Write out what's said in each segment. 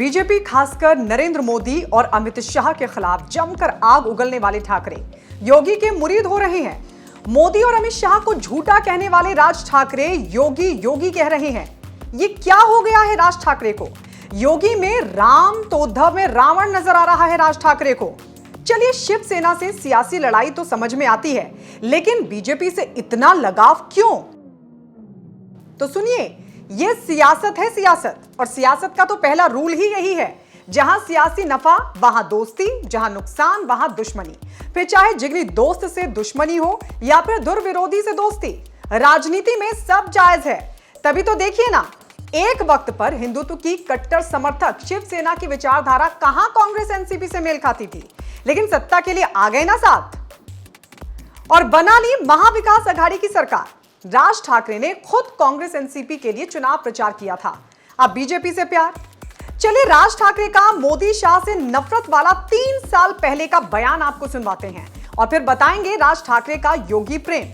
BJP खासकर नरेंद्र मोदी और अमित शाह के खिलाफ जमकर आग उगलने वाले ठाकरे योगी के मुरीद हो रहे हैं। मोदी और अमित शाह को झूठा कहने वाले राज ठाकरे योगी योगी कह रहे हैं। ये क्या हो गया है राज ठाकरे को? योगी में राम तो उद्धव में रावण नजर आ रहा है राज ठाकरे को। चलिए, शिवसेना से सियासी लड़ाई तो समझ में आती है, लेकिन बीजेपी से इतना लगाव क्यों? तो सुनिए, यह सियासत है सियासत, और सियासत का तो पहला रूल ही यही है, जहां सियासी नफा वहां दोस्ती, जहां नुकसान वहां दुश्मनी। फिर चाहे जिगरी दोस्त से दुश्मनी हो या फिर दुर्विरोधी से दोस्ती, राजनीति में सब जायज है। तभी तो देखिए ना, एक वक्त पर हिंदुत्व की कट्टर समर्थक शिवसेना की विचारधारा कहां कांग्रेस एनसीपी से मेल खाती थी, लेकिन सत्ता के लिए आ गए ना साथ और बना ली महाविकास अघाड़ी की सरकार। राज ठाकरे ने खुद कांग्रेस एनसीपी के लिए चुनाव प्रचार किया था, अब बीजेपी से प्यार। चलिए, राज ठाकरे का मोदी शाह से नफरत वाला 3 साल पहले का बयान आपको सुनवाते हैं और फिर बताएंगे राज ठाकरे का योगी प्रेम।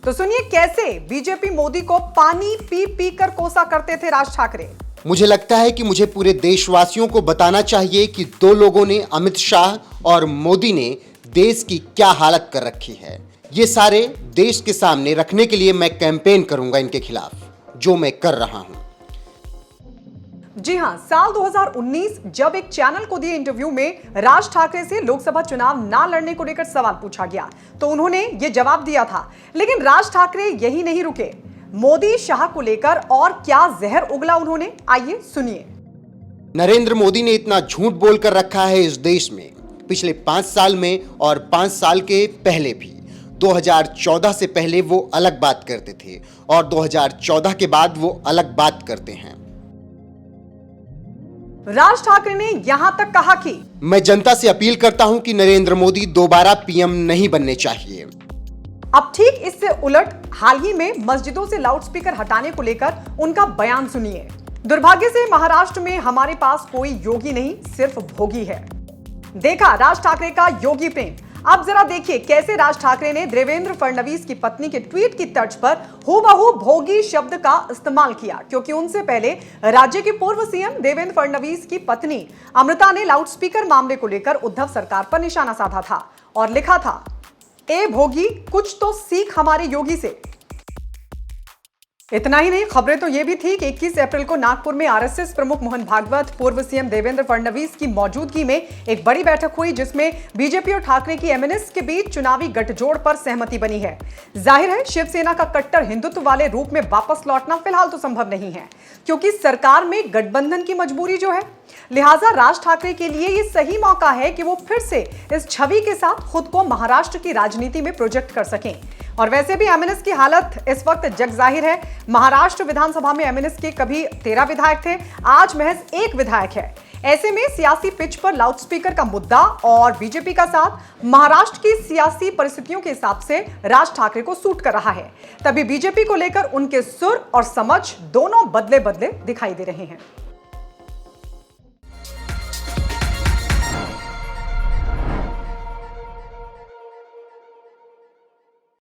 तो सुनिए, कैसे बीजेपी मोदी को पानी पी पी कर कोसा करते थे राज ठाकरे। मुझे लगता है कि मुझे पूरे देशवासियों को बताना चाहिए कि दो लोगों ने, अमित शाह और मोदी ने, देश की क्या हालत कर रखी है। ये सारे देश के सामने रखने के लिए मैं कैंपेन करूंगा इनके खिलाफ, जो मैं कर रहा हूं। जी हां, साल 2019 जब एक चैनल को दिए इंटरव्यू में राज ठाकरे से लोकसभा चुनाव ना लड़ने को लेकर सवाल पूछा गया तो उन्होंने ये जवाब दिया था। लेकिन राज ठाकरे यही नहीं रुके, मोदी शाह को लेकर और क्या जहर उगला उन्होंने, आइए सुनिए। नरेंद्र मोदी ने इतना झूठ बोलकर रखा है इस देश में, पिछले 5 साल में और 5 साल के पहले भी। 2014 से पहले वो अलग बात करते थे और 2014 के बाद वो अलग बात करते हैं। राज ठाकरे ने यहां तक कहा कि मैं जनता से अपील करता हूं कि नरेंद्र मोदी दोबारा पीएम नहीं बनने चाहिए। अब ठीक इससे उलट हाल ही में मस्जिदों से लाउडस्पीकर हटाने को लेकर उनका बयान सुनिए। दुर्भाग्य से महाराष्ट्र में हमारे पास कोई योगी नहीं, सिर्फ भोगी है। देखा राज ठाकरे का योगी प्रेम। अब जरा देखिए कैसे राज ठाकरे ने देवेंद्र फडणवीस की पत्नी के ट्वीट की तर्ज पर हूबहू भोगी शब्द का इस्तेमाल किया, क्योंकि उनसे पहले राज्य के पूर्व सीएम देवेंद्र फडणवीस की पत्नी अमृता ने लाउडस्पीकर मामले को लेकर उद्धव सरकार पर निशाना साधा था और लिखा था, ए भोगी, कुछ तो सीख हमारे योगी से। इतना ही नहीं, खबरें तो यह भी थी कि 21 अप्रैल को नागपुर में आरएसएस प्रमुख मोहन भागवत, पूर्व सीएम देवेंद्र फडणवीस की मौजूदगी में एक बड़ी बैठक हुई, जिसमें बीजेपी और ठाकरे की एमएनएस के बीच चुनावी गठजोड़ पर सहमति बनी है। जाहिर है, शिवसेना का कट्टर हिंदुत्व वाले रूप में वापस लौटना फिलहाल तो संभव नहीं है, क्योंकि सरकार में गठबंधन की मजबूरी जो है। लिहाजा राज ठाकरे के लिए ये सही मौका है कि वो फिर से इस छवि के साथ खुद को महाराष्ट्र की राजनीति में प्रोजेक्ट कर सकें। और वैसे भी एमएनएस की हालत इस वक्त जग जाहिर है। महाराष्ट्र विधानसभा में एमएनएस के कभी 13 विधायक थे, आज महज 1 विधायक है। ऐसे में सियासी पिच पर लाउडस्पीकर का मुद्दा और बीजेपी का साथ महाराष्ट्र की सियासी परिस्थितियों के हिसाब से राज ठाकरे को सूट कर रहा है। तभी बीजेपी को लेकर उनके सुर और समझ दोनों बदले बदले दिखाई दे रहे हैं।